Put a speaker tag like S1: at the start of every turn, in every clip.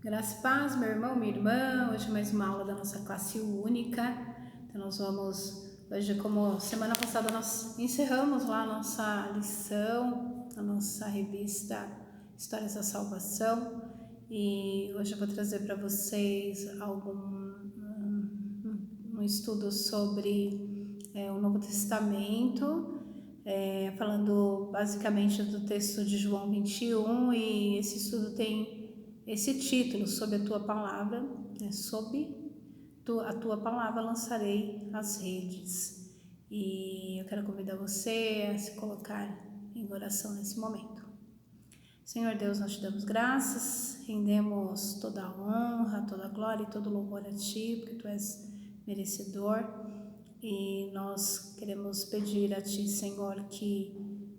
S1: Graça e paz, meu irmão, minha irmã. Hoje mais uma aula da nossa classe única. Então nós vamos, hoje como semana passada nós encerramos lá a nossa lição, a nossa revista Histórias da Salvação. E hoje eu vou trazer para vocês um estudo sobre o Novo Testamento, falando basicamente do texto de João 21, e esse estudo tem esse título: sob a tua palavra, sob a tua palavra lançarei as redes. E eu quero convidar você a se colocar em oração nesse momento. Senhor Deus, nós te damos graças, rendemos toda a honra, toda a glória e todo o louvor a Ti, porque Tu és merecedor. E nós queremos pedir a Ti, Senhor, que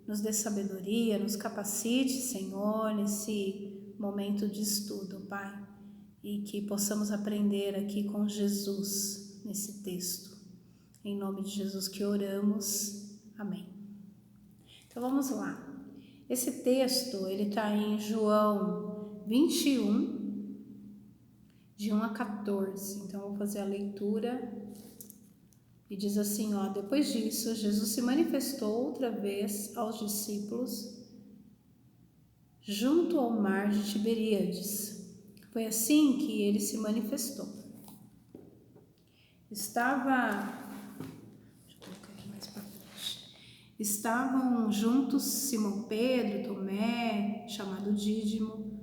S1: nos dê sabedoria, nos capacite, Senhor, nesse momento de estudo, Pai, e que possamos aprender aqui com Jesus nesse texto. Em nome de Jesus que oramos. Amém. Então vamos lá. Esse texto, ele está em João 21, de 1 a 14. Então eu vou fazer a leitura. E diz assim, depois disso, Jesus se manifestou outra vez aos discípulos junto ao mar de Tiberíades. Foi assim que ele se manifestou. Estavam juntos Simão Pedro, Tomé, chamado Dídimo,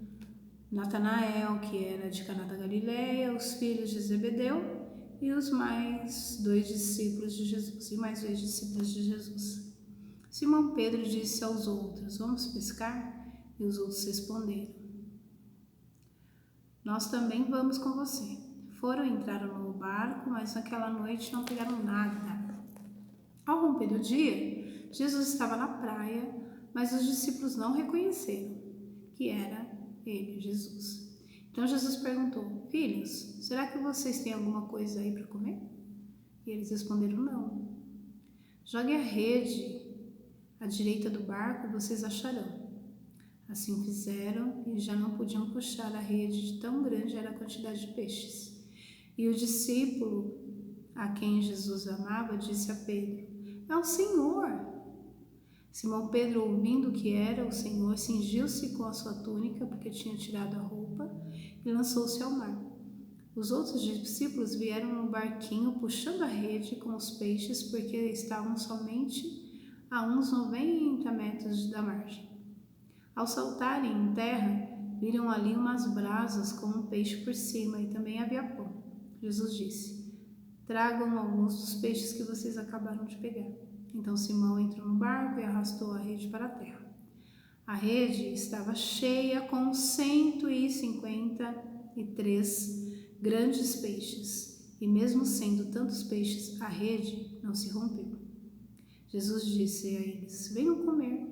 S1: Natanael, que era de Caná da Galileia, os filhos de Zebedeu, e mais dois discípulos de Jesus. Simão Pedro disse aos outros: vamos pescar? E os outros responderam: nós também vamos com você. Entraram no barco, mas naquela noite não pegaram nada. Ao romper o dia, Jesus estava na praia, mas os discípulos não reconheceram que era ele, Jesus. Então Jesus perguntou: filhos, será que vocês têm alguma coisa aí para comer? E eles responderam: não. Jogue a rede à direita do barco e vocês acharão. Assim fizeram e já não podiam puxar a rede de tão grande era a quantidade de peixes. E o discípulo a quem Jesus amava disse a Pedro: é o Senhor. Simão Pedro, ouvindo que era o Senhor, cingiu-se com a sua túnica, porque tinha tirado a roupa, e lançou-se ao mar. Os outros discípulos vieram no barquinho, puxando a rede com os peixes, porque estavam somente a uns 90 metros da margem. Ao saltarem em terra, viram ali umas brasas com um peixe por cima, e também havia pão. Jesus disse: tragam alguns dos peixes que vocês acabaram de pegar. Então Simão entrou no barco e arrastou a rede para a terra. A rede estava cheia com 153 grandes peixes, e mesmo sendo tantos peixes, a rede não se rompeu. Jesus disse a eles: venham comer.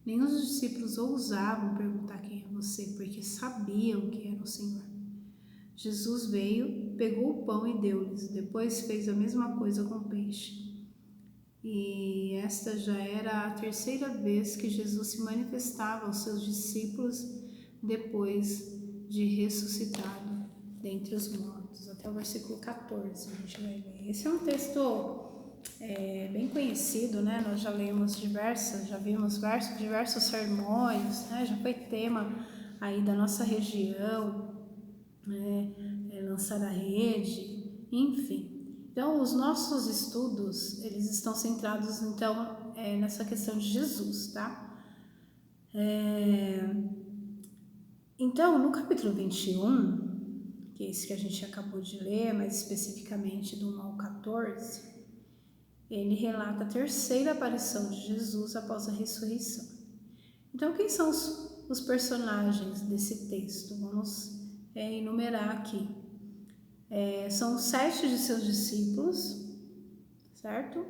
S1: Nenhum dos discípulos ousavam perguntar: quem é você? Porque sabiam que era o Senhor. Jesus veio, pegou o pão e deu-lhes. Depois fez a mesma coisa com o peixe. E esta já era a terceira vez que Jesus se manifestava aos seus discípulos depois de ressuscitado dentre os mortos. Até o versículo 14 a gente vai ler. Esse é um texto bem conhecido, né? Nós já vimos diversos sermões, né? Já foi tema aí da nossa região, né? Lançar a rede, enfim. Então, os nossos estudos, eles estão centrados, então, nessa questão de Jesus, tá? Então, no capítulo 21, que é esse que a gente acabou de ler, mais especificamente do 1 ao 14, ele relata a terceira aparição de Jesus após a ressurreição. Então, quem são os personagens desse texto? Vamos enumerar aqui. São 7 de seus discípulos, certo?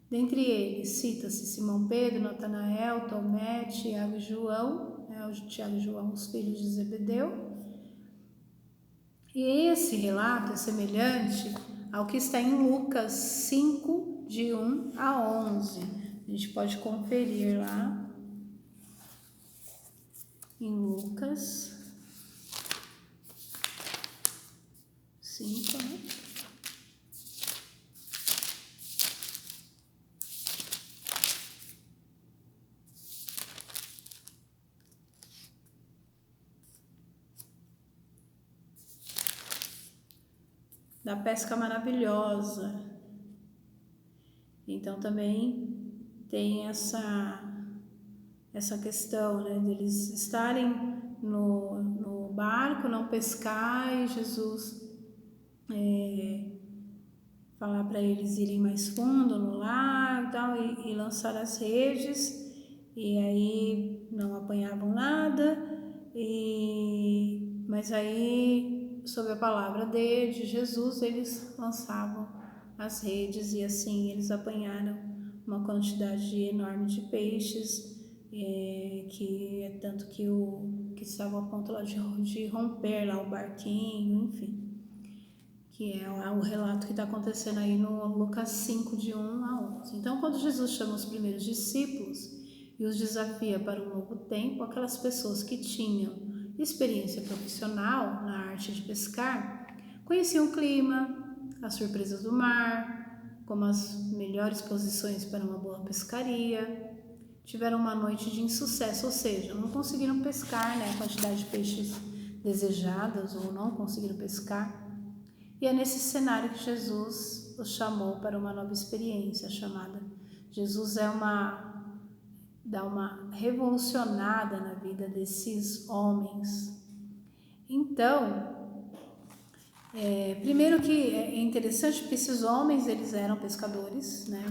S1: Dentre eles, cita-se Simão Pedro, Natanael, Tomé, Tiago e João, Tiago e João, os filhos de Zebedeu. E esse relato é semelhante ao que está em Lucas 5, de 1 a 11. A gente pode conferir lá em Lucas da pesca maravilhosa. Então também tem essa questão, né, deles estarem no barco, não pescar, e Jesus falar para eles irem mais fundo no lago e tal, e lançar as redes, e aí não apanhavam nada, mas aí, sob a palavra de Jesus, eles lançavam as redes, e assim eles apanharam uma quantidade enorme de peixes, que é tanto que estavam a ponto lá de romper lá o barquinho, enfim, que é o relato que está acontecendo aí no Lucas 5, de 1 a 11. Então, quando Jesus chama os primeiros discípulos e os desafia para um novo tempo, aquelas pessoas que tinham experiência profissional na arte de pescar conheciam o clima, as surpresas do mar, como as melhores posições para uma boa pescaria. Tiveram uma noite de insucesso, ou seja, não conseguiram pescar, né, a quantidade de peixes desejadas, ou não conseguiram pescar. E é nesse cenário que Jesus os chamou para uma nova experiência chamada. Jesus dá uma revolucionada na vida desses homens. Então, primeiro que é interessante porque esses homens, eles eram pescadores, né?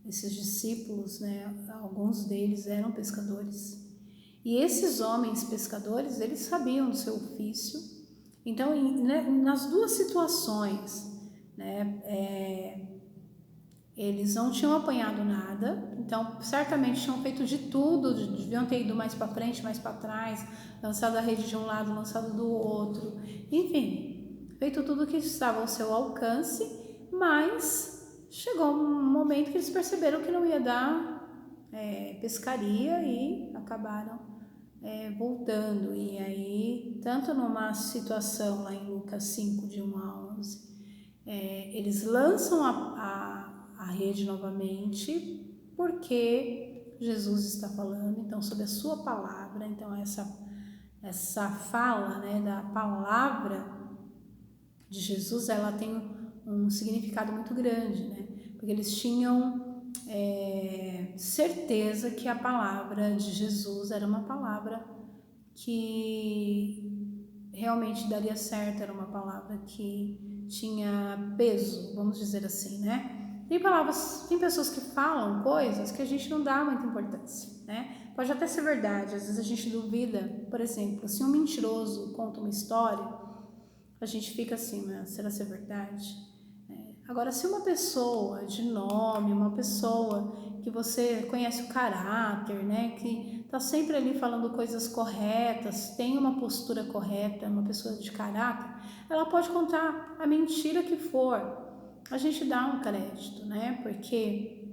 S1: Esses discípulos, né? Alguns deles eram pescadores. E esses homens pescadores, eles sabiam do seu ofício. Então, nas duas situações, né, eles não tinham apanhado nada, então certamente tinham feito de tudo, deviam ter ido mais para frente, mais para trás, lançado a rede de um lado, lançado do outro, enfim, feito tudo que estava ao seu alcance, mas chegou um momento que eles perceberam que não ia dar pescaria e acabaram voltando. E aí, tanto numa situação lá em Lucas 5, de 1 a 11, eles lançam a rede novamente, porque Jesus está falando, então, sobre a sua palavra. Então, essa fala, né, da palavra de Jesus, ela tem um significado muito grande, né? Porque eles tinham certeza que a palavra de Jesus era uma palavra que realmente daria certo, era uma palavra que tinha peso, vamos dizer assim, né? Tem pessoas que falam coisas que a gente não dá muita importância, né? Pode até ser verdade, às vezes a gente duvida. Por exemplo, se um mentiroso conta uma história, a gente fica assim, mas será ser verdade? Agora, se uma pessoa de nome, uma pessoa que você conhece o caráter, né, que está sempre ali falando coisas corretas, tem uma postura correta, uma pessoa de caráter, ela pode contar a mentira que for. A gente dá um crédito, né, porque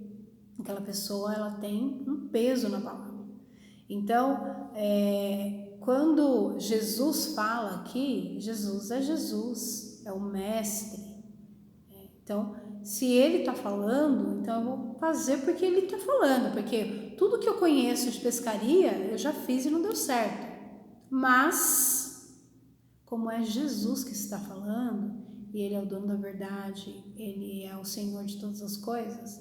S1: aquela pessoa, ela tem um peso na palavra. Então, quando Jesus fala aqui, Jesus, é o mestre. Então, se ele está falando, então eu vou fazer porque ele está falando, porque tudo que eu conheço de pescaria eu já fiz e não deu certo. Mas, como é Jesus que está falando, e ele é o dono da verdade, ele é o Senhor de todas as coisas,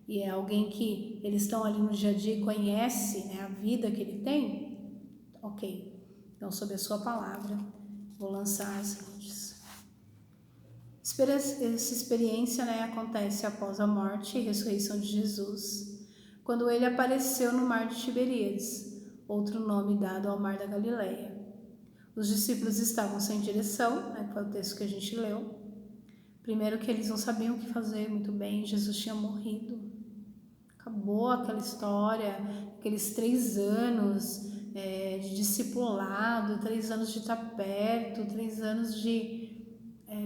S1: e é alguém que eles estão ali no dia a dia e conhece, né, a vida que ele tem, ok. Então, sob a sua palavra, vou lançar as redes. Essa experiência, né, acontece após a morte e ressurreição de Jesus, quando ele apareceu no mar de Tiberíades, outro nome dado ao mar da Galileia. Os discípulos estavam sem direção, né, que foi o texto que a gente leu. Primeiro que eles não sabiam o que fazer muito bem, Jesus tinha morrido. Acabou aquela história, aqueles 3 anos de discipulado, 3 anos de estar perto, 3 anos de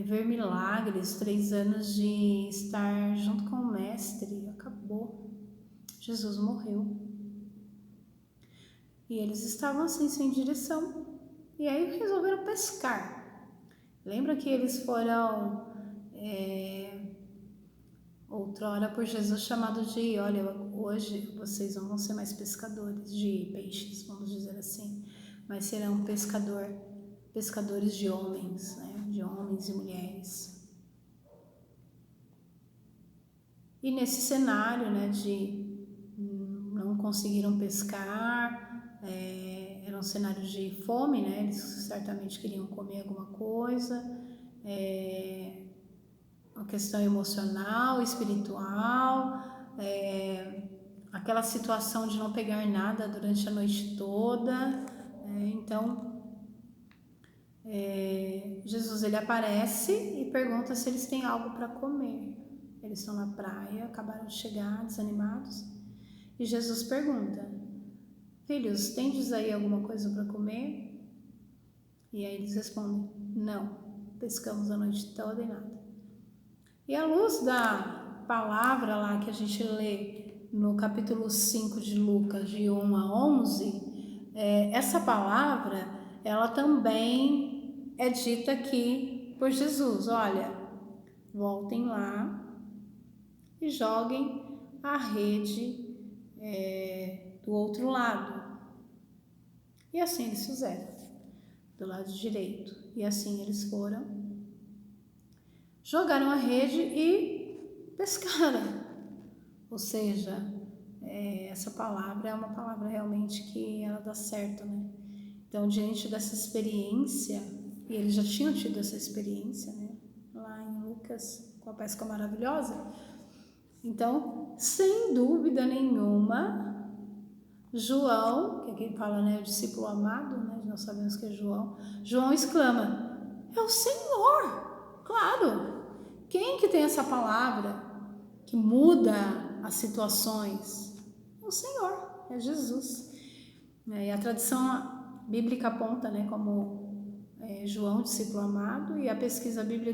S1: ver milagres, 3 anos de estar junto com o mestre. Acabou. Jesus morreu. E eles estavam assim, sem direção. E aí resolveram pescar. Lembra que eles foram outrora por Jesus chamado de, olha, hoje vocês não vão ser mais pescadores de peixes, vamos dizer assim, mas serão pescadores de homens, né? De homens e mulheres. E nesse cenário, né, de não conseguiram pescar, era um cenário de fome, né, eles certamente queriam comer alguma coisa, uma questão emocional, espiritual, aquela situação de não pegar nada durante a noite toda. Então, Jesus ele aparece e pergunta se eles têm algo para comer. Eles estão na praia, acabaram de chegar, desanimados, e Jesus pergunta: filhos, tendes aí alguma coisa para comer? E aí eles respondem: não, pescamos a noite toda e nada. E à luz da palavra lá que a gente lê no capítulo 5 de Lucas, de 1 a 11, essa palavra, ela também é dita aqui por Jesus. Olha, voltem lá e joguem a rede do outro lado. E assim eles fizeram, do lado direito. E assim eles foram, jogaram a rede e pescaram. Ou seja, essa palavra é uma palavra realmente que ela dá certo, né? Então, diante dessa experiência, e eles já tinham tido essa experiência, né? Lá em Lucas, com a pesca maravilhosa. Então, sem dúvida nenhuma, João, que aqui fala, né, o discípulo amado, né, nós sabemos que é João, João exclama: é o Senhor! Claro! Quem que tem essa palavra que muda as situações? É o Senhor, é Jesus. E a tradição bíblica aponta, né, como João, discípulo amado, e a pesquisa bíblica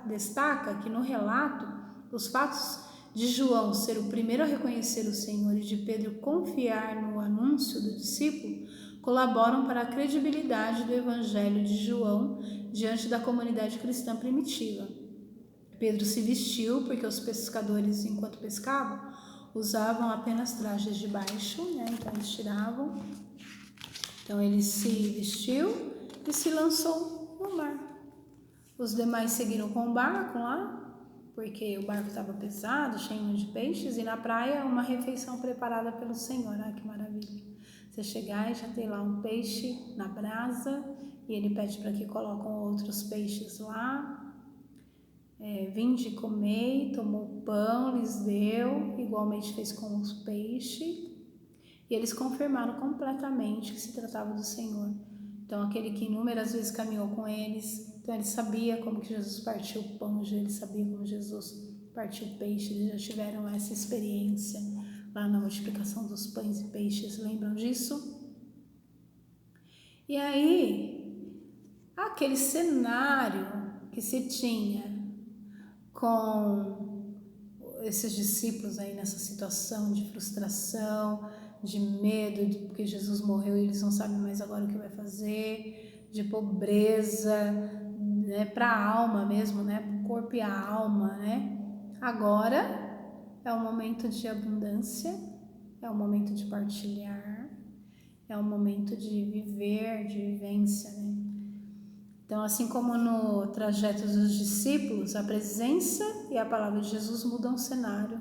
S1: destaca que no relato, os fatos de João ser o primeiro a reconhecer o Senhor e de Pedro confiar no anúncio do discípulo colaboram para a credibilidade do evangelho de João diante da comunidade cristã primitiva. Pedro se vestiu porque os pescadores, enquanto pescavam, usavam apenas trajes de baixo, né? Então eles tiravam. Então ele se vestiu e se lançou no mar. Os demais seguiram com o barco lá, porque o barco estava pesado, cheio de peixes, e na praia uma refeição preparada pelo Senhor. Ah, que maravilha! Você chegar e já tem lá um peixe na brasa, e ele pede para que colocam outros peixes lá. Vinde comer, tomou pão, lhes deu, igualmente fez com os peixes, e eles confirmaram completamente que se tratava do Senhor. Então, aquele que inúmeras vezes caminhou com eles, então ele sabia como que Jesus partiu o pão, ele sabia como Jesus partiu o peixe, eles já tiveram essa experiência lá na multiplicação dos pães e peixes, lembram disso? E aí, aquele cenário que se tinha com esses discípulos aí nessa situação de frustração, de medo, porque Jesus morreu e eles não sabem mais agora o que vai fazer, de pobreza, né, para a alma mesmo, né, para o corpo e a alma, né? Agora é um momento de abundância, é um momento de partilhar, é um momento de viver, de vivência, né? Então, assim como no trajeto dos discípulos, a presença e a palavra de Jesus mudam o cenário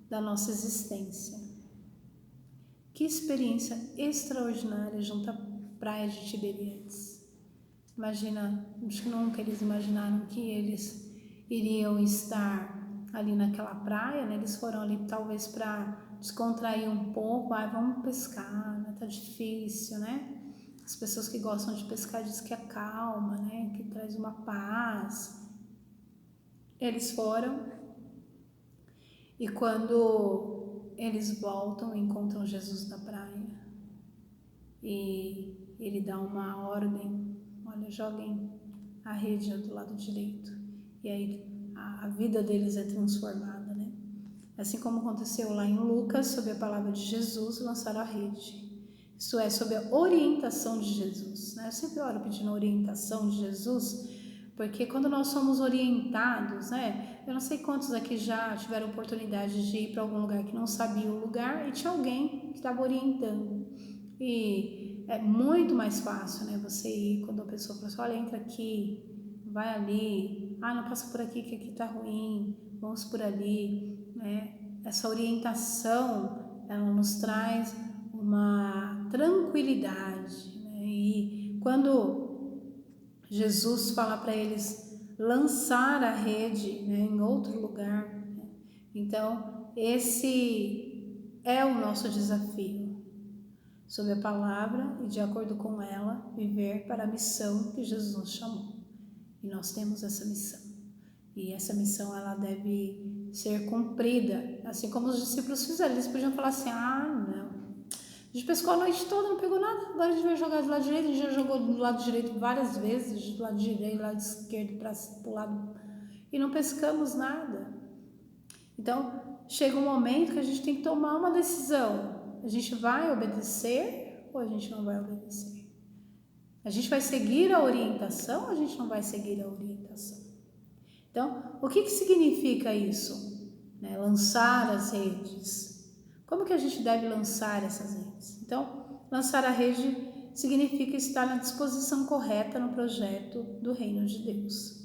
S1: da nossa existência. Que experiência extraordinária junto à praia de Tiberíades. Imagina, acho que nunca eles imaginaram que eles iriam estar ali naquela praia, né? Eles foram ali talvez para descontrair um pouco, vamos pescar, né? Tá difícil, né? As pessoas que gostam de pescar dizem que acalma, né? Que traz uma paz. Eles foram e quando eles voltam, encontram Jesus na praia e ele dá uma ordem: olha, joguem a rede do lado direito. E aí a vida deles é transformada, né? Assim como aconteceu lá em Lucas, sob a palavra de Jesus, lançaram a rede. Isso é, sob a orientação de Jesus, né? Eu sempre oro pedindo a orientação de Jesus, porque quando nós somos orientados, né? Eu não sei quantos aqui já tiveram oportunidade de ir para algum lugar que não sabia o lugar e tinha alguém que estava orientando. E é muito mais fácil, né? Você ir quando a pessoa fala assim: olha, entra aqui, vai ali, não passa por aqui que aqui tá ruim, vamos por ali. né, essa orientação, ela nos traz uma tranquilidade, né? E quando Jesus fala para eles lançar a rede, né, em outro lugar, né? Então esse é o nosso desafio, sob a palavra e de acordo com ela, viver para a missão que Jesus nos chamou. E nós temos essa missão. E essa missão, ela deve ser cumprida, assim como os discípulos fizeram. Eles podiam falar assim, não, a gente pescou a noite toda, não pegou nada, agora a gente vai jogar do lado direito. A gente já jogou do lado direito várias vezes, do lado direito, do lado esquerdo, para o lado, e não pescamos nada. Então, chega um momento que a gente tem que tomar uma decisão. A gente vai obedecer ou a gente não vai obedecer? A gente vai seguir a orientação ou a gente não vai seguir a orientação? Então, o que significa isso? Né? Lançar as redes. Como que a gente deve lançar essas redes? Então, lançar a rede significa estar na disposição correta no projeto do reino de Deus.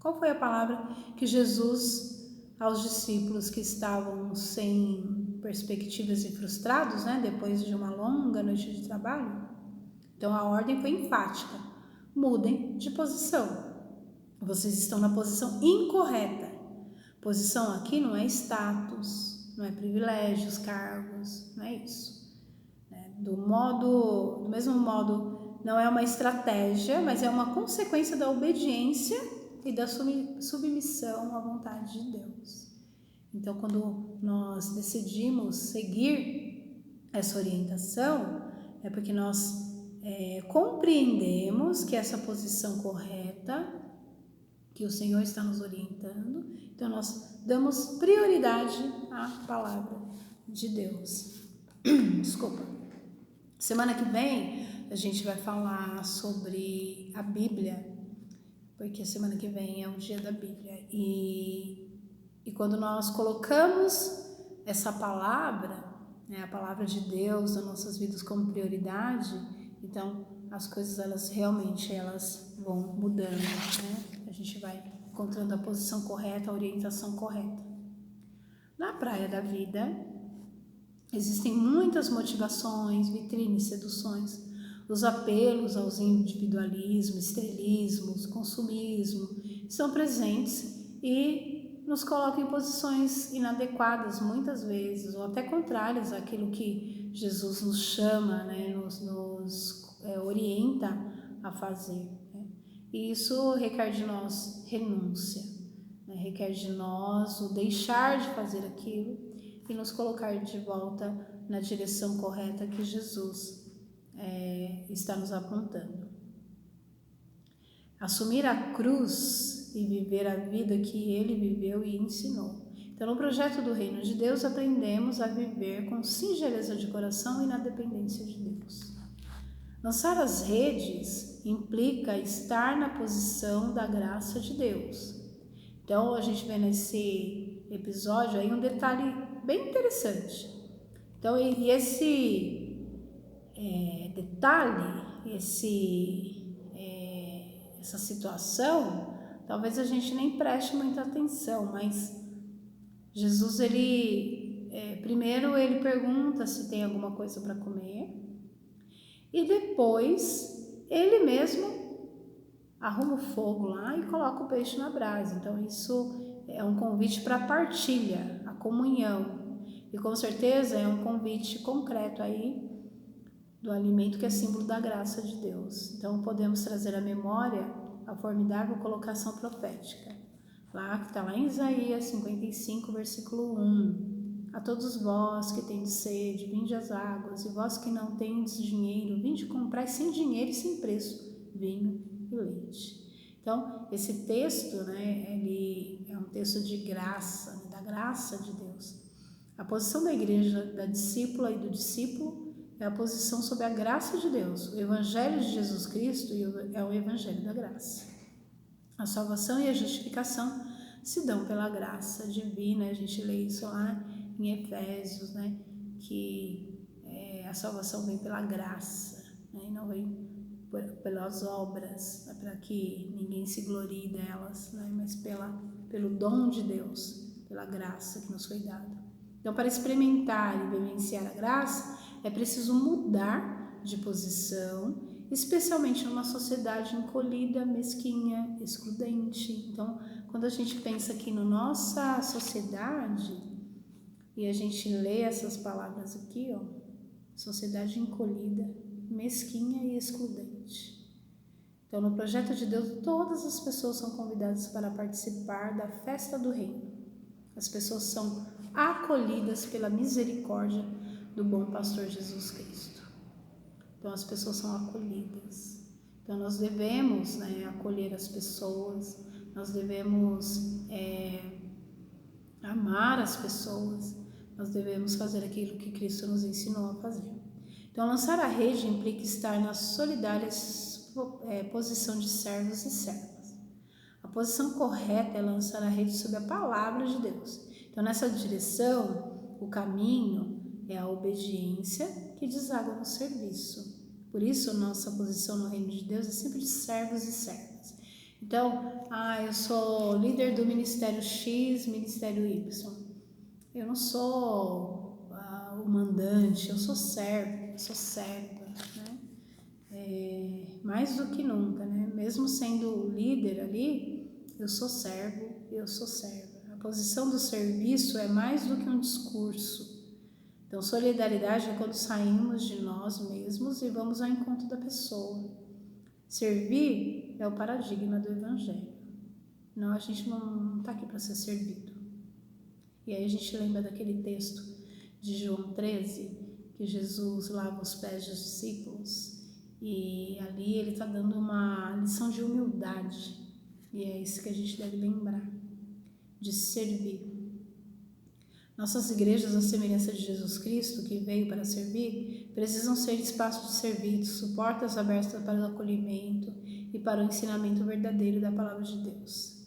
S1: Qual foi a palavra que Jesus, aos discípulos que estavam sem perspectivas e frustrados, né, depois de uma longa noite de trabalho? Então, a ordem foi enfática: mudem de posição. Vocês estão na posição incorreta. Posição aqui não é status, não é privilégios, cargos, não é isso. Do mesmo modo, não é uma estratégia, mas é uma consequência da obediência e da submissão à vontade de Deus. Então, quando nós decidimos seguir essa orientação, é porque nós compreendemos que essa posição correta, que o Senhor está nos orientando, então nós damos prioridade à palavra de Deus. Desculpa. Semana que vem a gente vai falar sobre a Bíblia, porque semana que vem é o dia da Bíblia. E quando nós colocamos essa palavra, né, a palavra de Deus nas nossas vidas como prioridade, então as coisas elas vão mudando, né? A gente vai encontrando a posição correta, a orientação correta. Na praia da vida existem muitas motivações, vitrines, seduções, os apelos aos individualismos, estrelismos, consumismo estão presentes e nos colocam em posições inadequadas muitas vezes, ou até contrárias àquilo que Jesus nos chama, né, nos orienta a fazer. Né? E isso requer de nós renúncia, né? Requer de nós o deixar de fazer aquilo e nos colocar de volta na direção correta que Jesus está nos apontando. Assumir a cruz e viver a vida que ele viveu e ensinou. Então, no projeto do Reino de Deus, aprendemos a viver com singeleza de coração e na dependência de Deus. Lançar as redes implica estar na posição da graça de Deus. Então, a gente vê nesse episódio aí um detalhe bem interessante. Então, e esse detalhe, essa situação, talvez a gente nem preste muita atenção, mas Jesus, primeiro ele pergunta se tem alguma coisa para comer e depois ele mesmo arruma o fogo lá e coloca o peixe na brasa. Então isso é um convite para a partilha, a comunhão, e com certeza é um convite concreto aí do alimento que é símbolo da graça de Deus. Então podemos trazer à memória a formidável colocação profética, lá que está lá em Isaías 55, versículo 1. A todos vós que tendes sede, vinde às águas, e vós que não tendes dinheiro, vinde comprar sem dinheiro e sem preço vinho e leite. Então, esse texto, né, ele é um texto de graça, né, da graça de Deus. A posição da igreja, da discípula e do discípulo, é a posição sob a graça de Deus. O Evangelho de Jesus Cristo é o Evangelho da graça. A salvação e a justificação se dão pela graça divina. A gente lê isso lá em Efésios, né? Que a salvação vem pela graça, né? E não vem pelas obras, né? Para que ninguém se glorie delas, né? Mas pelo dom de Deus, pela graça que nos foi dada. Então, para experimentar e vivenciar a graça, é preciso mudar de posição, especialmente numa sociedade encolhida, mesquinha, excludente. Então, quando a gente pensa aqui na nossa sociedade, e a gente lê essas palavras aqui, ó, sociedade encolhida, mesquinha e excludente. Então, no projeto de Deus, todas as pessoas são convidadas para participar da festa do reino. As pessoas são acolhidas pela misericórdia do bom pastor Jesus Cristo. Então, as pessoas são acolhidas. Então, nós devemos, acolher as pessoas, nós devemos amar as pessoas, nós devemos fazer aquilo que Cristo nos ensinou a fazer. Então, lançar a rede implica estar na solidária posição de servos e servas. A posição correta é lançar a rede sob a palavra de Deus. Então, nessa direção, o caminho é a obediência que deságua no serviço. Por isso, nossa posição no reino de Deus é sempre de servos e servas. Então, eu sou líder do Ministério X, Ministério Y. Eu não sou o mandante, eu sou servo, eu sou serva, né? Mais do que nunca, né? Mesmo sendo líder ali, eu sou servo, eu sou serva. A posição do serviço é mais do que um discurso. Então, solidariedade é quando saímos de nós mesmos e vamos ao encontro da pessoa. Servir é o paradigma do Evangelho. Não, a gente não está aqui para ser servido. E aí a gente lembra daquele texto de João 13, que Jesus lava os pés dos discípulos, e ali ele está dando uma lição de humildade, e é isso que a gente deve lembrar, de servir. Nossas igrejas, à semelhança de Jesus Cristo, que veio para servir, precisam ser espaços de serviço, portas abertas para o acolhimento e para o ensinamento verdadeiro da palavra de Deus.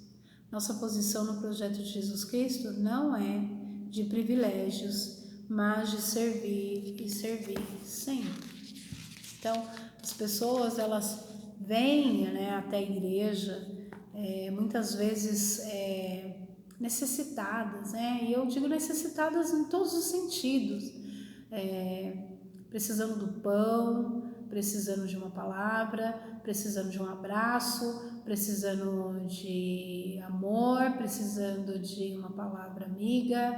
S1: Nossa posição no projeto de Jesus Cristo não é de privilégios, mas de servir e servir sempre. Então, as pessoas, elas vêm até a igreja, muitas vezes necessitadas, e eu digo necessitadas em todos os sentidos, precisando do pão, precisando de uma palavra, precisando de um abraço, precisando de amor, precisando de uma palavra amiga,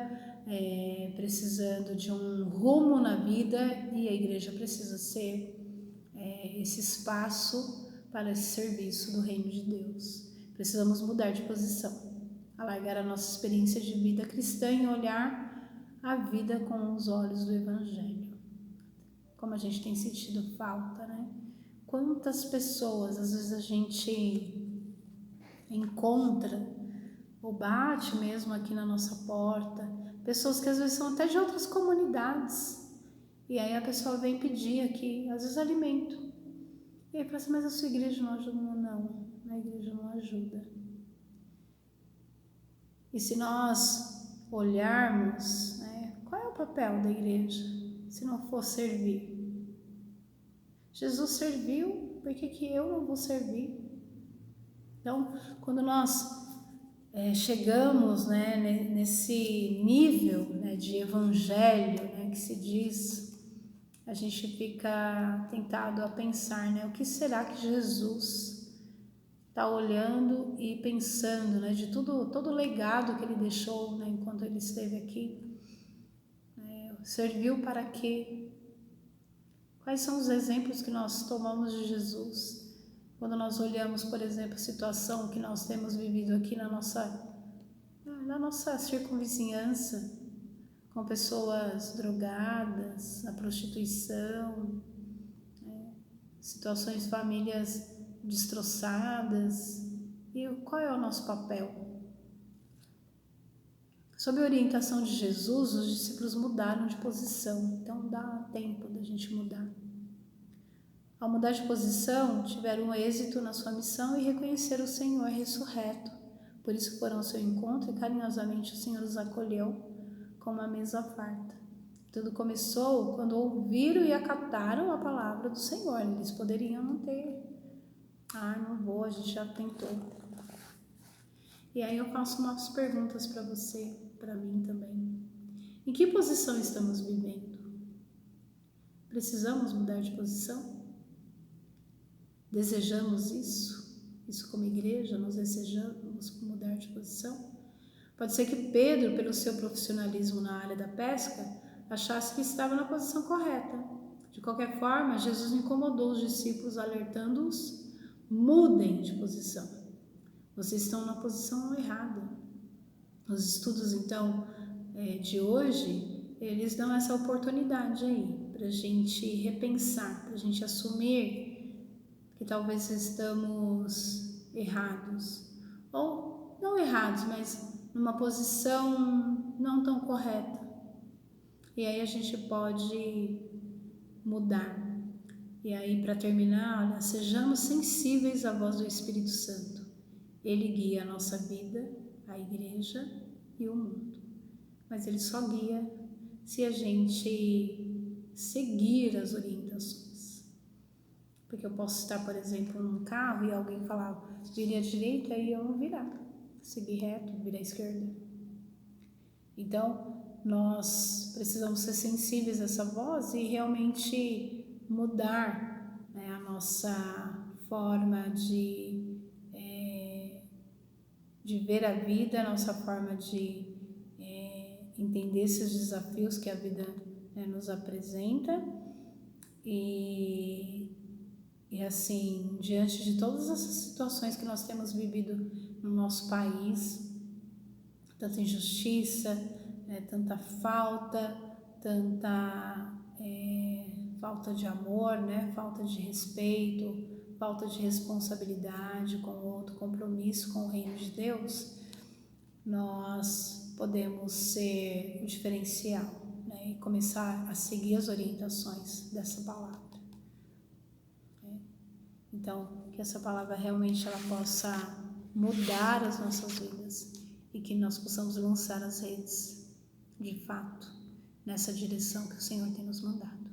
S1: precisando de um rumo na vida, e a igreja precisa ser esse espaço para esse serviço do reino de Deus. Precisamos mudar de posição, alargar a nossa experiência de vida cristã e olhar a vida com os olhos do Evangelho. Como a gente tem sentido falta, né? Quantas pessoas, às vezes a gente encontra ou bate mesmo aqui na nossa porta, pessoas que às vezes são até de outras comunidades, e aí a pessoa vem pedir aqui, às vezes alimento, e aí fala assim, mas a sua igreja não ajuda? Não, a igreja não ajuda. E se nós olharmos, qual é o papel da igreja, se não for servir? Jesus serviu, por que eu não vou servir? Então, quando nós chegamos nesse nível de evangelho, que se diz, a gente fica tentado a pensar, o que será que Jesus está olhando e pensando, de todo o legado que ele deixou, enquanto ele esteve aqui, serviu para quê? Quais são os exemplos que nós tomamos de Jesus? Quando nós olhamos, por exemplo, a situação que nós temos vivido aqui na nossa circunvizinhança, com pessoas drogadas, a prostituição, situações de famílias destroçadas. E qual é o nosso papel? Sob a orientação de Jesus, os discípulos mudaram de posição, então dá tempo da gente mudar. Ao mudar de posição, tiveram êxito na sua missão e reconheceram o Senhor ressurreto. Por isso foram ao seu encontro e carinhosamente o Senhor os acolheu com uma mesa farta. Tudo começou quando ouviram e acataram a palavra do Senhor. Eles poderiam não ter. Não vou, a gente já tentou. E aí eu faço umas perguntas para você. para mim também. Em que posição estamos vivendo? Precisamos mudar de posição? Desejamos isso? Isso como igreja, nós desejamos mudar de posição? Pode ser que Pedro, pelo seu profissionalismo na área da pesca, achasse que estava na posição correta. De qualquer forma, Jesus incomodou os discípulos, alertando-os: mudem de posição. Vocês estão na posição errada. Os estudos, então, de hoje, eles dão essa oportunidade aí para a gente repensar, para a gente assumir que talvez estamos errados, ou não errados, mas numa posição não tão correta. E aí a gente pode mudar. E aí, para terminar, olha, sejamos sensíveis à voz do Espírito Santo. Ele guia a nossa vida, a igreja e o mundo. Mas ele só guia se a gente seguir as orientações. Porque eu posso estar, por exemplo, num carro e alguém falar, vire à direita, e eu não virar. Seguir reto, virar à esquerda. Então, nós precisamos ser sensíveis a essa voz e realmente mudar, né, a nossa forma de ver a vida, a nossa forma de entender esses desafios que a vida, né, nos apresenta e assim, diante de todas essas situações que nós temos vivido no nosso país, tanta injustiça, tanta falta, falta de amor, né, falta de respeito, falta de responsabilidade com o outro, compromisso com o reino de Deus, nós podemos ser o diferencial, né, e começar a seguir as orientações dessa palavra. Então, que essa palavra realmente ela possa mudar as nossas vidas e que nós possamos lançar as redes, de fato, nessa direção que o Senhor tem nos mandado.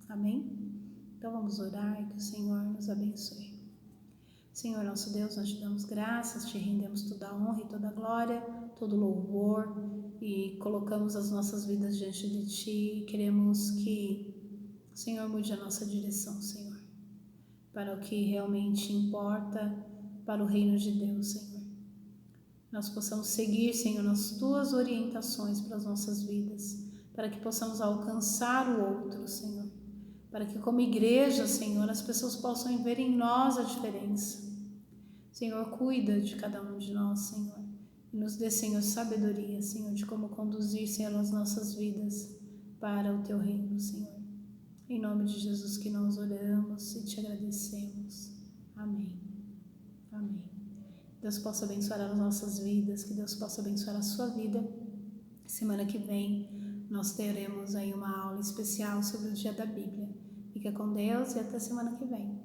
S1: Amém? Então vamos orar e que o Senhor nos abençoe. Senhor nosso Deus, nós te damos graças, te rendemos toda a honra e toda a glória, todo o louvor e colocamos as nossas vidas diante de Ti e queremos que o Senhor mude a nossa direção, Senhor, para o que realmente importa para o reino de Deus, Senhor. Nós possamos seguir, Senhor, nas Tuas orientações para as nossas vidas, para que possamos alcançar o outro, Senhor, para que como igreja, Senhor, as pessoas possam ver em nós a diferença. Senhor, cuida de cada um de nós, Senhor, e nos dê, Senhor, sabedoria, Senhor, de como conduzir, Senhor, as nossas vidas para o Teu reino, Senhor. Em nome de Jesus que nós oramos e te agradecemos. Amém. Amém. Deus possa abençoar as nossas vidas, que Deus possa abençoar a sua vida. Semana que vem nós teremos aí uma aula especial sobre o dia da Bíblia. Fica com Deus e até semana que vem.